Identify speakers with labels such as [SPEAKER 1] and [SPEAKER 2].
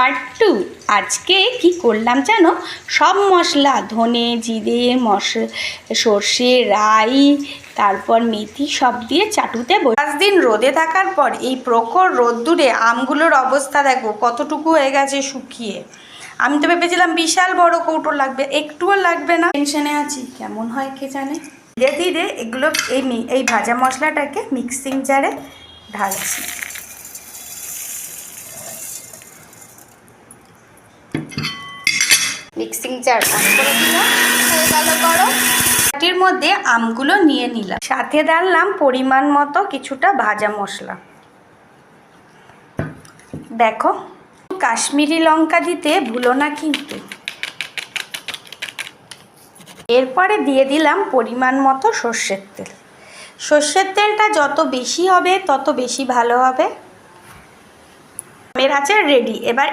[SPEAKER 1] Part 2। আজকে কি করলাম জানো, সব মশলা ধনে জিরে সর্ষে রাই তারপর মেথি সব দিয়ে চাটুতে 5 দিন রোদে থাকার পর এই প্রখর রোদ্দুরে আমগুলোর অবস্থা দেখো কতটুকু হয়ে গেছে শুকিয়ে। আমি তো ভেবেছিলাম বিশাল বড় কৌটো লাগবে, একটুও লাগবে না। টেনশনে আছি কেমন হয় কে জানে। ধীরে ধীরে এগুলো এই ভাজা মশলাটাকে মিক্সিং জারে ঢালছি। মিক্সিং জার অন করে দিলাম, হয়ে গেল গরম। বাটির মধ্যে আমগুলো নিয়ে নিলাম, সাথে ডাললাম পরিমাণ মতো কিছুটা ভাজা মশলা। দেখো কাশ্মীরি লঙ্কা দিতে ভুলো না কিন্তু। এরপরে দিয়ে দিলাম পরিমাণ মতো সর্ষের তেল। সর্ষের তেলটা যত বেশি হবে তত বেশি ভালো হবে। আমের আচার রেডি। এবার